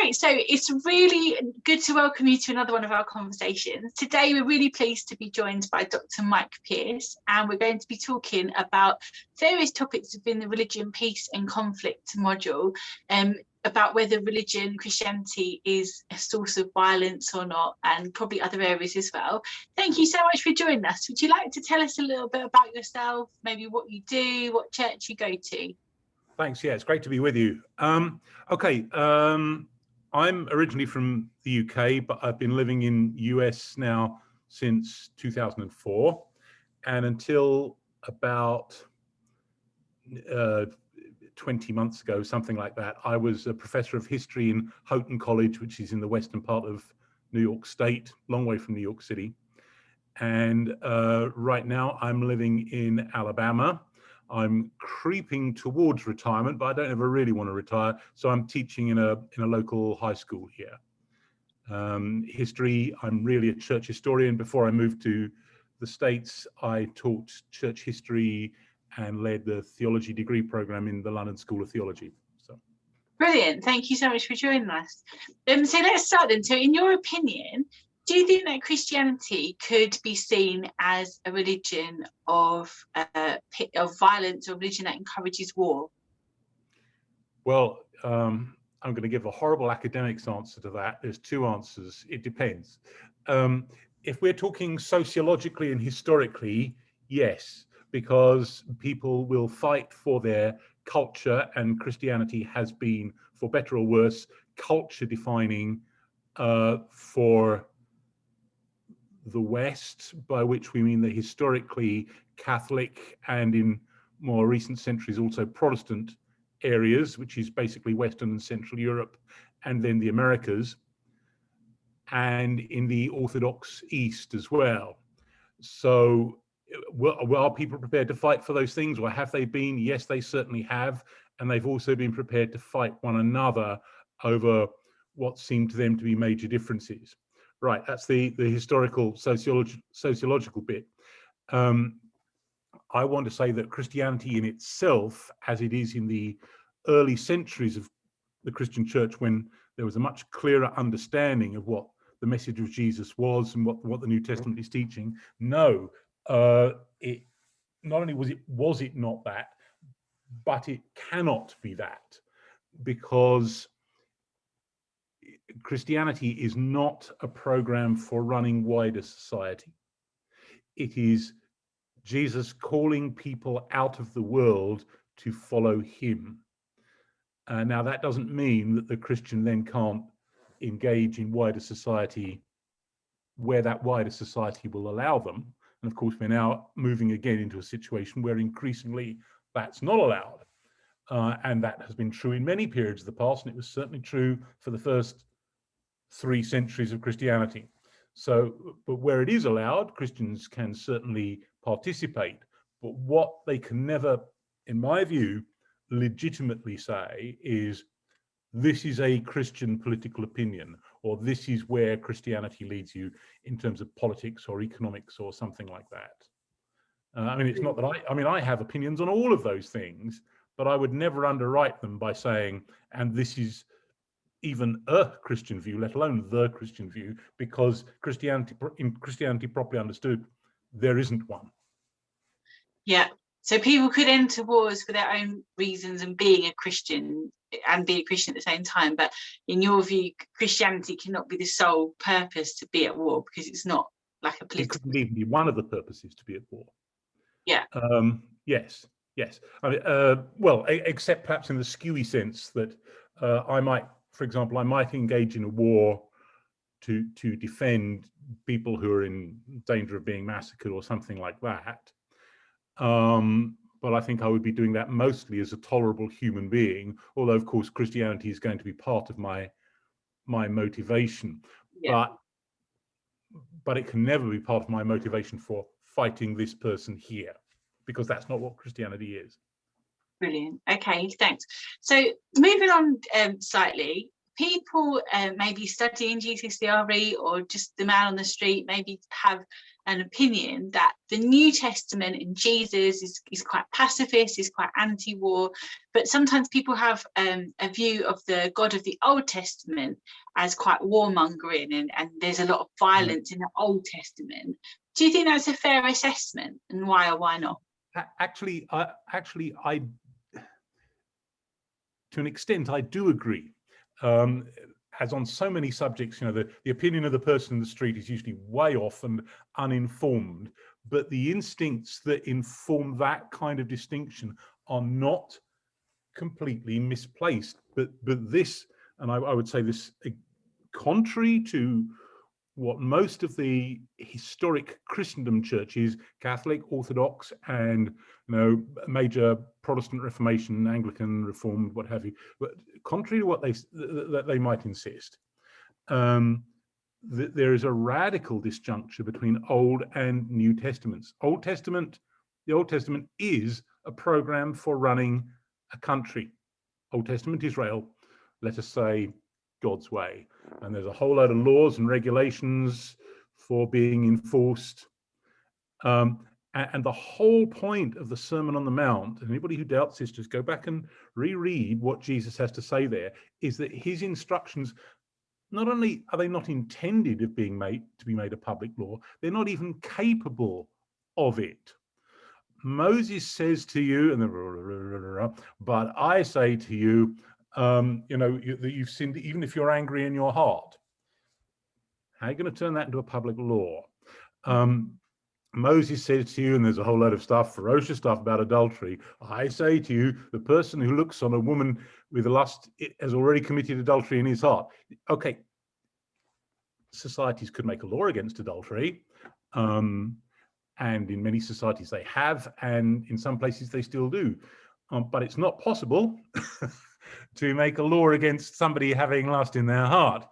great. So it's really good to welcome you to another one of our conversations. Today, we're really pleased to be joined by Dr Meic Pearse, and we're going to be talking about various topics within the Religion, Peace and Conflict module, about whether religion, Christianity is a source of violence or not, and probably other areas as well. Thank you so much for joining us. Would you like to tell us a little bit about yourself, maybe what you do, what church you go to? Thanks. Yeah, it's great to be with you. I'm originally from the UK, but I've been living in US now since 2004. And until about 20 months ago, something like that, I was a professor of history in Houghton College, which is in the western part of New York State, long way from New York City. And right now I'm living in Alabama. I'm creeping towards retirement, but I don't ever really want to retire. So I'm teaching in a local high school here. History, I'm really a church historian. Before I moved to the States, I taught church history and led the theology degree program in the London School of Theology. So, brilliant. Thank you so much for joining us. So let's start then. So in your opinion, do you think that Christianity could be seen as a religion of violence, or a religion that encourages war? Well, I'm going to give a horrible academics answer to that. There's two answers. It depends. If we're talking sociologically and historically, yes, because people will fight for their culture, and Christianity has been, for better or worse, culture defining for the West, by which we mean the historically Catholic and in more recent centuries also Protestant areas, which is basically Western and Central Europe, and then the Americas, and in the Orthodox East as well. So are people prepared to fight for those things? Or have they been? Yes, they certainly have. And they've also been prepared to fight one another over what seemed to them to be major differences. Right, that's the historical sociological bit. I want to say that Christianity in itself, as it is in the early centuries of the Christian church, when there was a much clearer understanding of what the message of Jesus was and what the New Testament is teaching, no, it not only was it not that, but it cannot be that, because Christianity is not a program for running wider society. It is Jesus calling people out of the world to follow him. Now, that doesn't mean that the Christian then can't engage in wider society where that wider society will allow them. And of course, we're now moving again into a situation where increasingly that's not allowed. And that has been true in many periods of the past, and it was certainly true for the first 3 centuries of Christianity. So, but where it is allowed, Christians can certainly participate. But what they can never, in my view, legitimately say is, this is a Christian political opinion, or this is where Christianity leads you in terms of politics or economics or something like that. I mean, it's not that I have opinions on all of those things, but I would never underwrite them by saying, and this is even a Christian view, let alone the Christian view, because in Christianity properly understood, there isn't one. Yeah. So people could enter wars for their own reasons and be a Christian at the same time. But in your view, Christianity cannot be the sole purpose to be at war, because it's not like a political. It couldn't even be one of the purposes to be at war. Yeah. Yes. I mean, well, except perhaps in the skewy sense that I might, for example, I might engage in a war to defend people who are in danger of being massacred or something like that. But I think I would be doing that mostly as a tolerable human being, although of course Christianity is going to be part of my motivation. Yeah. But it can never be part of my motivation for fighting this person here, because that's not what Christianity is. Brilliant. Okay, thanks. So moving on slightly, people maybe studying GCSE RE or just the man on the street maybe have an opinion that the New Testament and Jesus is quite pacifist, is quite anti-war, but sometimes people have a view of the God of the Old Testament as quite warmongering, and there's a lot of violence in the Old Testament. Do you think that's a fair assessment, and why or why not? Actually, I to an extent, I do agree. As on so many subjects, you know, the opinion of the person in the street is usually way off and uninformed, but the instincts that inform that kind of distinction are not completely misplaced. But this, and I would say this, contrary to what most of the historic Christendom churches, Catholic, Orthodox, and major Protestant Reformation, Anglican, Reformed, what have you, but contrary to what they might insist, there is a radical disjuncture between Old and New Testaments. The Old Testament is a program for running a country. Old Testament Israel, let us say, God's way. And there's a whole load of laws and regulations for being enforced. And the whole point of the Sermon on the Mount, and anybody who doubts this, just go back and reread what Jesus has to say there, is that his instructions, not only are they not intended to be made a public law, they're not even capable of it. Moses says to you, but I say to you, that you've sinned even if you're angry in your heart. How are you going to turn that into a public law? Moses says to you, and there's a whole load of stuff, ferocious stuff about adultery. I say to you, the person who looks on a woman with lust has already committed adultery in his heart. Okay, societies could make a law against adultery. And in many societies they have, and in some places they still do. But it's not possible to make a law against somebody having lust in their heart.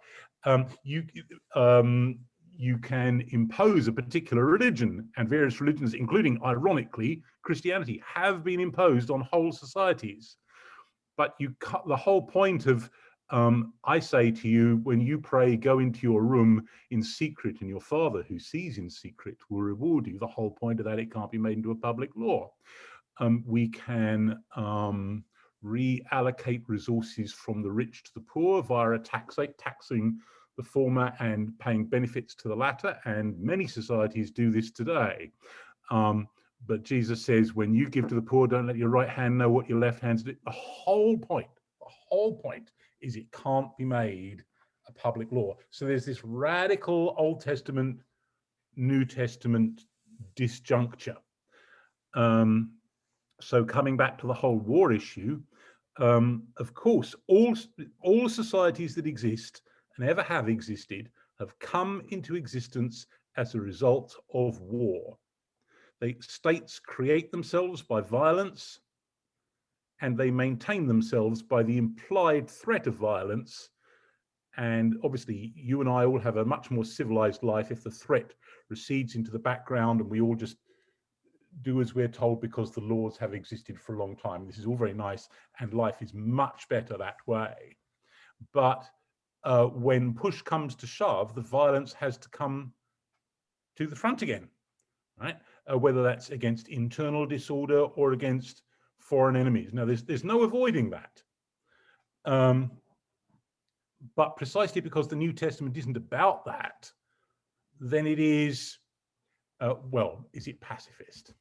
You can impose a particular religion, and various religions, including, ironically, Christianity, have been imposed on whole societies. But the whole point of I say to you, when you pray, go into your room in secret, and your Father who sees in secret will reward you. The whole point of that, it can't be made into a public law. We can reallocate resources from the rich to the poor via taxing the former and paying benefits to the latter, and many societies do this today. But Jesus says, when you give to the poor, don't let your right hand know what your left hand's doing. The whole point is it can't be made a public law. So there's this radical Old Testament, New Testament disjuncture. So coming back to the whole war issue, of course, all societies that exist and ever have existed have come into existence as a result of war. States create themselves by violence, and they maintain themselves by the implied threat of violence. And obviously, you and I all have a much more civilized life if the threat recedes into the background and we all just do as we're told because the laws have existed for a long time. This is all very nice, and life is much better that way. But when push comes to shove, the violence has to come to the front again, right? Whether that's against internal disorder or against foreign enemies. Now, there's no avoiding that. But precisely because the New Testament isn't about that, then it is, is it pacifist?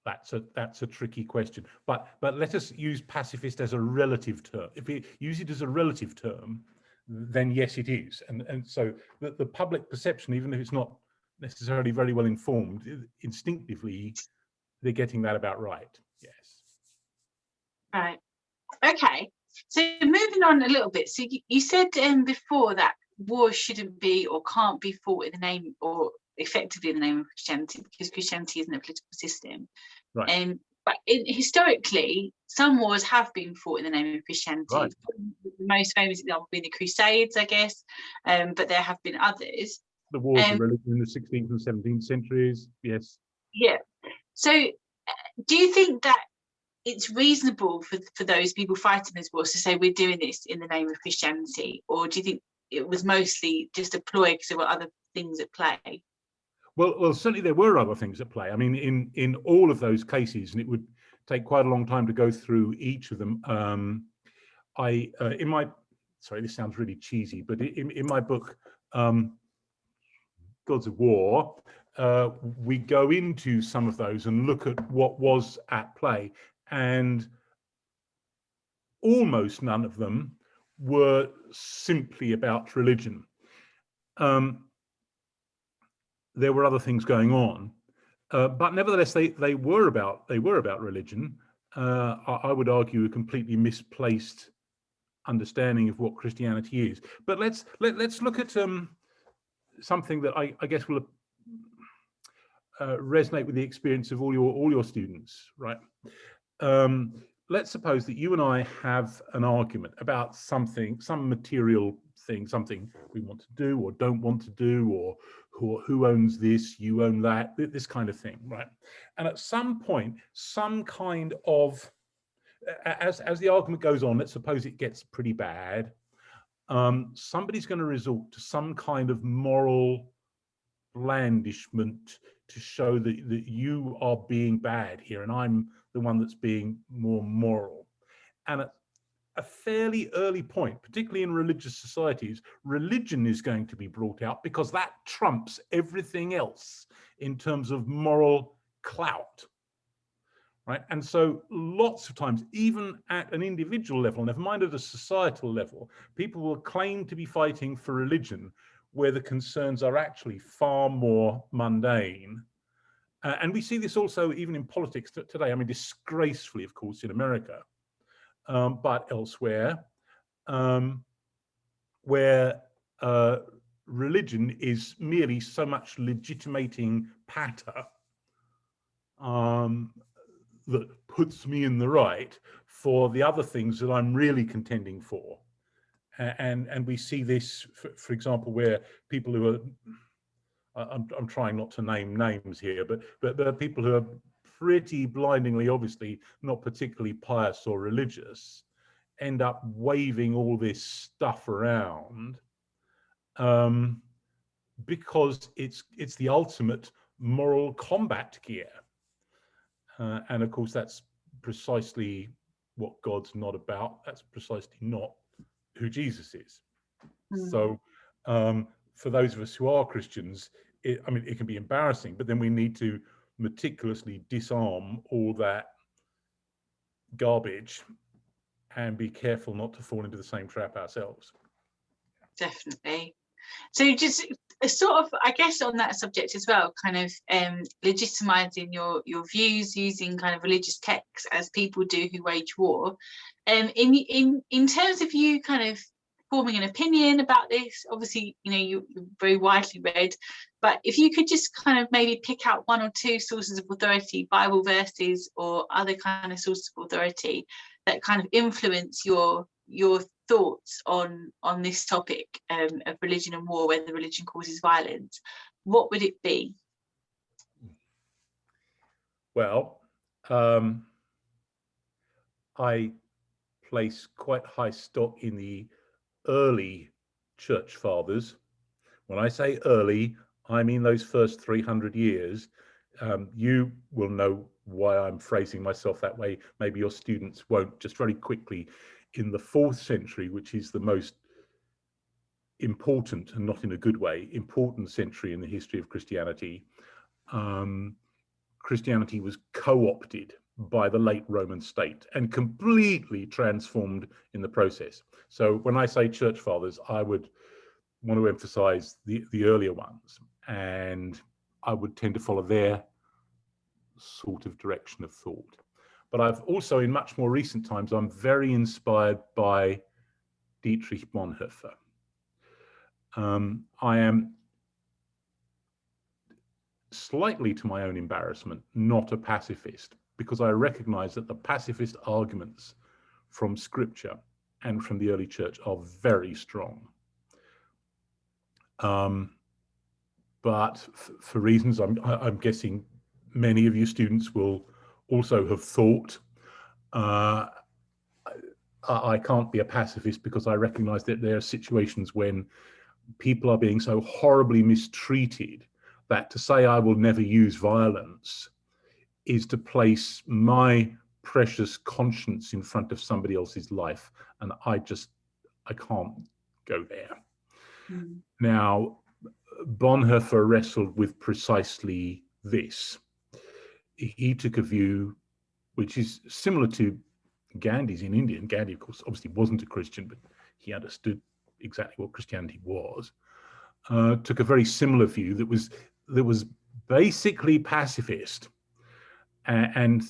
That's a tricky question. But let us use pacifist as a relative term. If we use it as a relative term, then yes, it is. And so the public perception, even if it's not necessarily very well informed, instinctively, they're getting that about right. Yes. Right. Okay. So moving on a little bit. So you said before that war shouldn't be or can't be fought in the name, or effectively in the name of Christianity, because Christianity isn't a political system. Right. But historically, some wars have been fought in the name of Christianity. Right. The most famous example being the Crusades, I guess, but there have been others. The wars of religion in the 16th and 17th centuries, yes. Yeah. So do you think that it's reasonable for those people fighting this wars to say we're doing this in the name of Christianity, or do you think it was mostly just a ploy because there were other things at play? Well, certainly there were other things at play. I mean, in all of those cases, and it would take quite a long time to go through each of them. In my, sorry, this sounds really cheesy, but in my book, Gods of War, we go into some of those and look at what was at play, and almost none of them were simply about religion. There were other things going on, but nevertheless, they were about religion. I would argue a completely misplaced understanding of what Christianity is. But let's look at something that I guess will resonate with the experience of all your students, right? Let's suppose that you and I have an argument about something, some material thing, something we want to do or don't want to do, or who owns this, you own that, this kind of thing, right? And at some point, some kind of, as the argument goes on, let's suppose it gets pretty bad, somebody's going to resort to some kind of moral blandishment to show that you are being bad here and I'm the one that's being more moral. And at a fairly early point, particularly in religious societies, religion is going to be brought out because that trumps everything else in terms of moral clout, right? And so lots of times, even at an individual level, never mind at a societal level, people will claim to be fighting for religion where the concerns are actually far more mundane. And we see this also even in politics today. I mean, disgracefully, of course, in America, but elsewhere, where religion is merely so much legitimating patter that puts me in the right for the other things that I'm really contending for. And we see this, for example, where people who are, I'm trying not to name names here, but there are people who are pretty blindingly, obviously not particularly pious or religious, end up waving all this stuff around because it's the ultimate moral combat gear. And of course, that's precisely what God's not about. That's precisely not who Jesus is. So for those of us who are Christians, it can be embarrassing, but then we need to meticulously disarm all that garbage and be careful not to fall into the same trap ourselves. Definitely. So just sort of, I guess, on that subject as well, kind of legitimizing your views using kind of religious texts as people do who wage war. In terms of you kind of forming an opinion about this, obviously, you know, you're very widely read, but if you could just kind of maybe pick out one or two sources of authority, Bible verses or other kind of sources of authority that kind of influence your thoughts on this topic of religion and war, whether religion causes violence, what would it be? Well, I place quite high stock in the early church fathers. When I say early, I mean those first 300 years. You will know why I'm phrasing myself that way. Maybe your students won't. Just very quickly, in the 4th century, which is the most important, and not in a good way, important century in the history of Christianity, Christianity was co-opted by the late Roman state and completely transformed in the process. So when I say church fathers, I would want to emphasize the earlier ones, and I would tend to follow their sort of direction of thought. But I've also, in much more recent times, I'm very inspired by Dietrich Bonhoeffer. I am, slightly to my own embarrassment, not a pacifist, because I recognize that the pacifist arguments from scripture and from the early church are very strong. But for reasons I'm guessing many of you students will also have thought, I can't be a pacifist because I recognize that there are situations when people are being so horribly mistreated that to say I will never use violence is to place my precious conscience in front of somebody else's life, and I can't go there. Now, Bonhoeffer wrestled with precisely this. He took a view which is similar to Gandhi's in India. And Gandhi, of course, obviously wasn't a Christian, but he understood exactly what Christianity was. Took a very similar view that was basically pacifist, and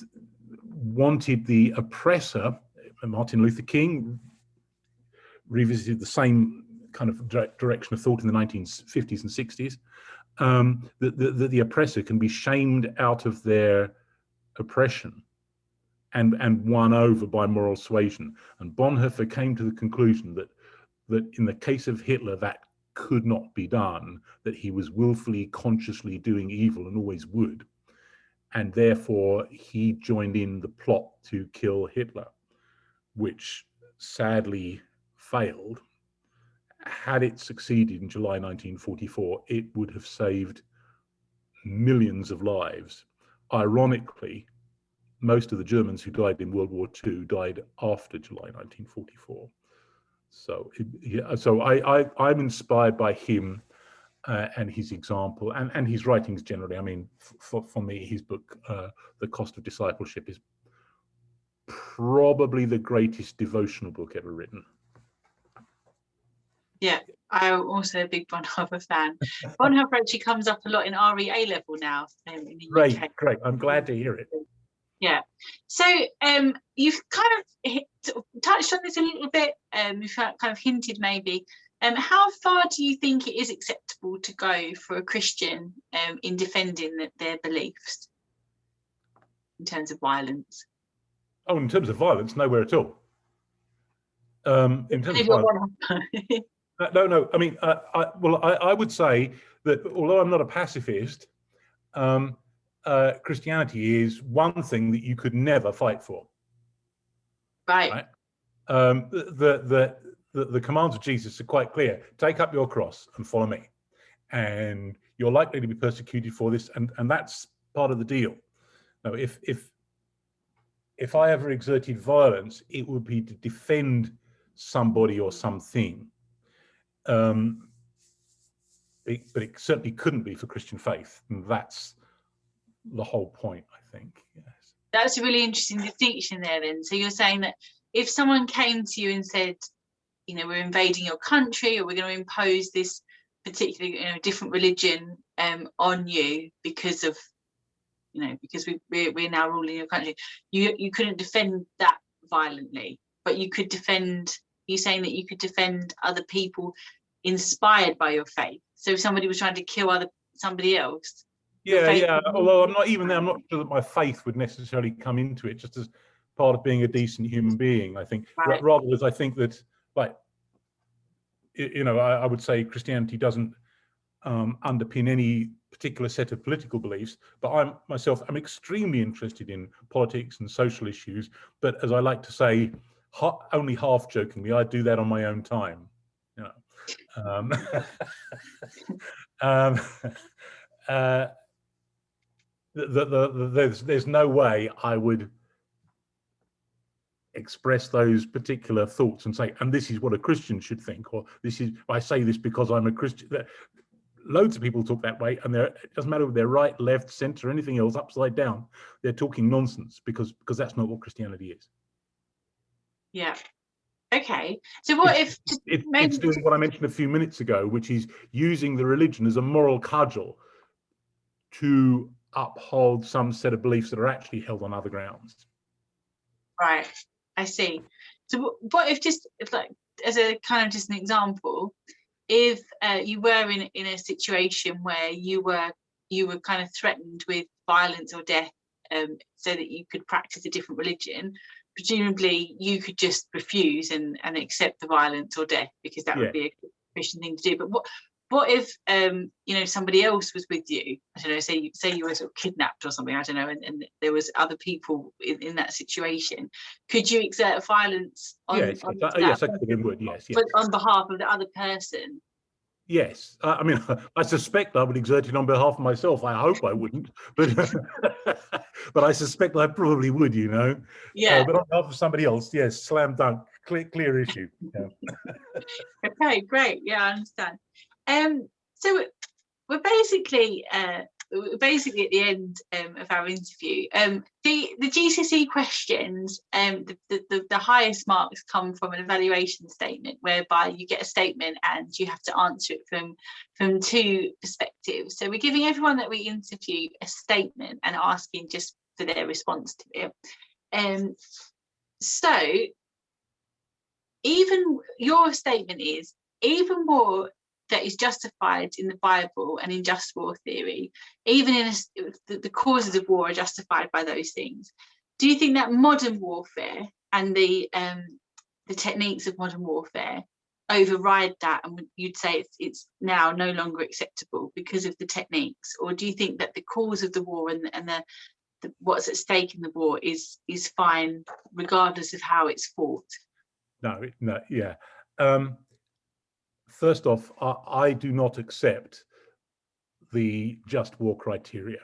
wanted the oppressor. Martin Luther King revisited the same kind of direction of thought in the 1950s and 60s, that the oppressor can be shamed out of their oppression and won over by moral suasion. And Bonhoeffer came to the conclusion that in the case of Hitler, that could not be done, that he was willfully, consciously doing evil and always would. And therefore, he joined in the plot to kill Hitler, which sadly failed. Had it succeeded in July 1944, it would have saved millions of lives. Ironically, most of the Germans who died in World War II died after July 1944. So, I'm inspired by him and his example and his writings generally. I mean, for me, his book, The Cost of Discipleship, is probably the greatest devotional book ever written. Yeah, I'm also a big Bonhoeffer fan. Bonhoeffer actually comes up a lot in RE A-level now in the UK. Great. I'm glad to hear it. Yeah. So you've kind of touched on this a little bit. You've kind of hinted maybe. How far do you think it is acceptable to go for a Christian in defending their beliefs in terms of violence? Oh, in terms of violence, nowhere at all. In terms of violence, no. I mean, I would say that although I'm not a pacifist, Christianity is one thing that you could never fight for. Right. The commands of Jesus are quite clear. Take up your cross and follow me. And you're likely to be persecuted for this, and that's part of the deal. Now, if I ever exerted violence, it would be to defend somebody or something. But it certainly couldn't be for Christian faith, and that's the whole point, I think. Yes. That's a really interesting distinction there then. So you're saying that if someone came to you and said, you know, we're invading your country, or we're going to impose this particular, different religion on you because of, because we're now ruling your country, you couldn't defend that violently, but you could defend. You're saying that you could defend other people inspired by your faith. So if somebody was trying to kill somebody else. Yeah. Although I'm not even there, I'm not sure that my faith would necessarily come into it, just as part of being a decent human being. I think, right. Rather as I think that, like, I would say Christianity doesn't underpin any particular set of political beliefs, but I'm extremely interested in politics and social issues. But as I like to say, only half jokingly, I do that on my own time. There's no way I would express those particular thoughts and say, and this is what a Christian should think, or I say this because I'm a Christian. Loads of people talk that way, and it doesn't matter if they're right, left, center, anything else, upside down. They're talking nonsense because that's not what Christianity is. Yeah. Okay. So what it's doing what I mentioned a few minutes ago, which is using the religion as a moral cudgel to uphold some set of beliefs that are actually held on other grounds. Right. I see. So what if like as a kind of just an example, if you were in a situation where you were kind of threatened with violence or death, so that you could practice a different religion, presumably you could just refuse and accept the violence or death, because that would be a Christian thing to do. But what if somebody else was with you? I don't know, say you were sort of kidnapped or something, I don't know, and there was other people in that situation. Could you exert violence on yes, I could and would, yes. But on behalf of the other person? Yes, I mean, I suspect I would exert it on behalf of myself. I hope I wouldn't, but but I suspect I probably would, you know. Yeah. But on behalf of somebody else, yes, slam dunk, clear issue. Yeah. Okay, great. Yeah, I understand. So we're basically at the end of our interview. The GCSE questions, the highest marks come from an evaluation statement, whereby you get a statement and you have to answer it from two perspectives. So we're giving everyone that we interview a statement and asking just for their response to it. So even your statement is even more that is justified in the Bible and in just war theory, even in the causes of war are justified by those things. Do you think that modern warfare and the techniques of modern warfare override that, and you'd say it's now no longer acceptable because of the techniques? Or do you think that the cause of the war and the what's at stake in the war is fine regardless of how it's fought? No, yeah. First off, I do not accept the just war criteria.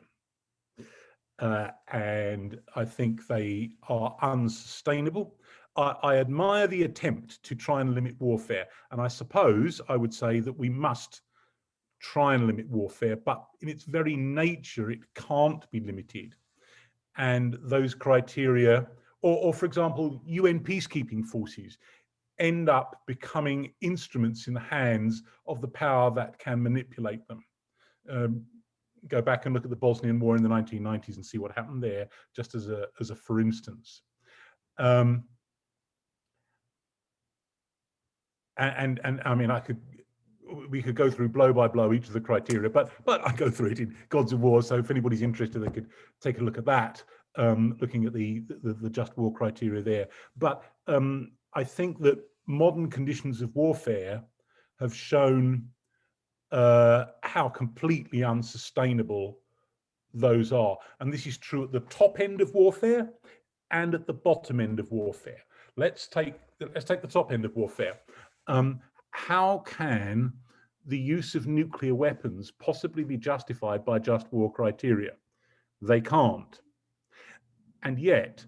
And I think they are unsustainable. I admire the attempt to try and limit warfare. And I suppose I would say that we must try and limit warfare, but in its very nature, it can't be limited. And those criteria, or for example, UN peacekeeping forces end up becoming instruments in the hands of the power that can manipulate them. Go back and look at the Bosnian War in the 1990s and see what happened there, just as a for instance. And I mean, we could go through blow by blow each of the criteria, but I go through it in Gods of War. So if anybody's interested, they could take a look at that, looking at the just war criteria there. But I think that modern conditions of warfare have shown how completely unsustainable those are. And this is true at the top end of warfare and at the bottom end of warfare. Let's take the top end of warfare. How can the use of nuclear weapons possibly be justified by just war criteria? They can't. And yet,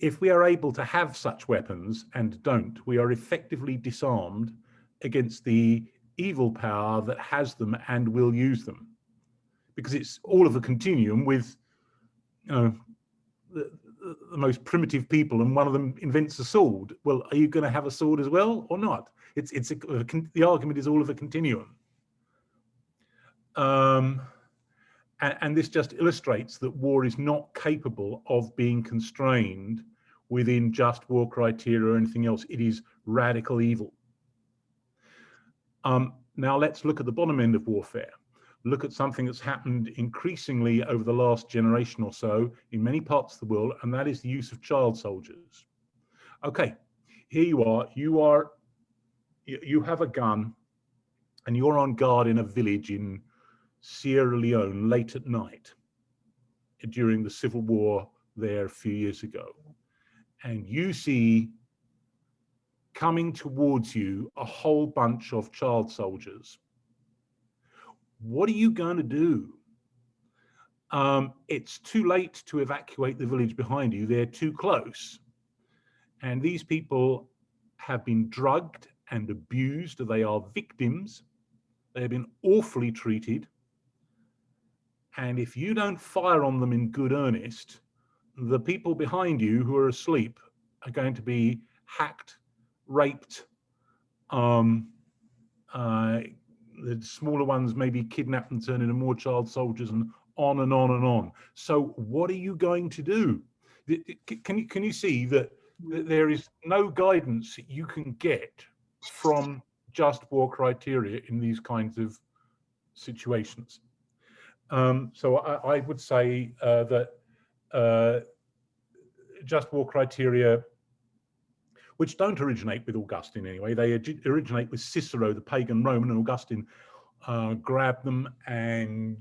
if we are able to have such weapons and don't, we are effectively disarmed against the evil power that has them and will use them. Because it's all of a continuum with, you know, the most primitive people, and one of them invents a sword. Well, are you going to have a sword as well or not? The argument is all of a continuum. And this just illustrates that war is not capable of being constrained within just war criteria or anything else. It is radical evil. Now let's look at the bottom end of warfare. Look at something that's happened increasingly over the last generation or so in many parts of the world, and that is the use of child soldiers. Okay, here you have a gun and you're on guard in a village in Sierra Leone late at night during the civil war there a few years ago. And you see coming towards you a whole bunch of child soldiers. What are you going to do? It's too late to evacuate the village behind you. They're too close. And these people have been drugged and abused. They are victims. They have been awfully treated. And if you don't fire on them in good earnest, the people behind you who are asleep are going to be hacked, raped. The smaller ones may be kidnapped and turned into more child soldiers, and on and on and on. So what are you going to do? Can you see that there is no guidance that you can get from just war criteria in these kinds of situations? So I would say that just war criteria, which don't originate with Augustine anyway, they originate with Cicero, the pagan Roman, and Augustine grabbed them and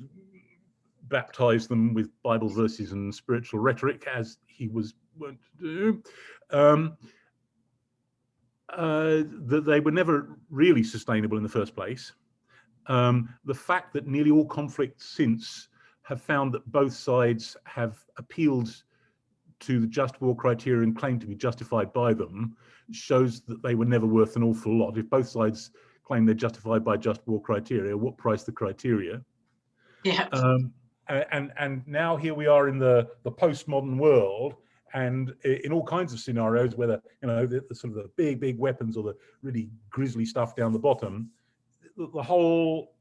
baptized them with Bible verses and spiritual rhetoric, as he was wont to do. that they were never really sustainable in the first place. The fact that nearly all conflicts since have found that both sides have appealed to the just war criteria and claimed to be justified by them shows that they were never worth an awful lot. If both sides claim they're justified by just war criteria, what price the criteria? Yeah. And now here we are in the postmodern world, and in all kinds of scenarios, whether the sort of the big weapons or the really grisly stuff down the bottom, the whole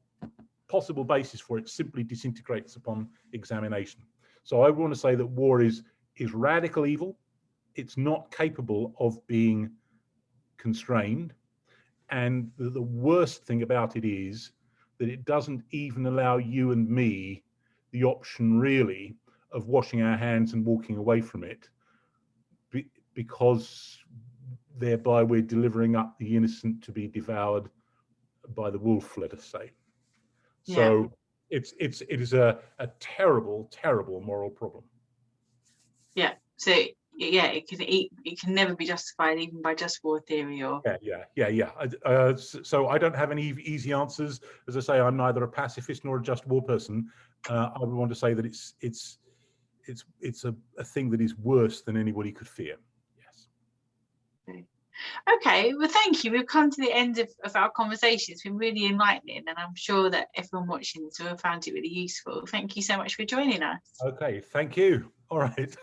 possible basis for it simply disintegrates upon examination. So I want to say that war is radical evil. It's not capable of being constrained, and the worst thing about it is that it doesn't even allow you and me the option really of washing our hands and walking away from it, because thereby we're delivering up the innocent to be devoured by the wolf, let us say. So yeah. It is a terrible moral problem. Yeah. So yeah, it can never be justified even by just war theory or yeah. So I don't have any easy answers. As I say, I'm neither a pacifist nor a just war person. I would want to say that it's a thing that is worse than anybody could fear. Yes. Okay, well, thank you. We've come to the end of our conversation. It's been really enlightening, and I'm sure that everyone watching this will have found it really useful. Thank you so much for joining us. Okay, thank you. All right.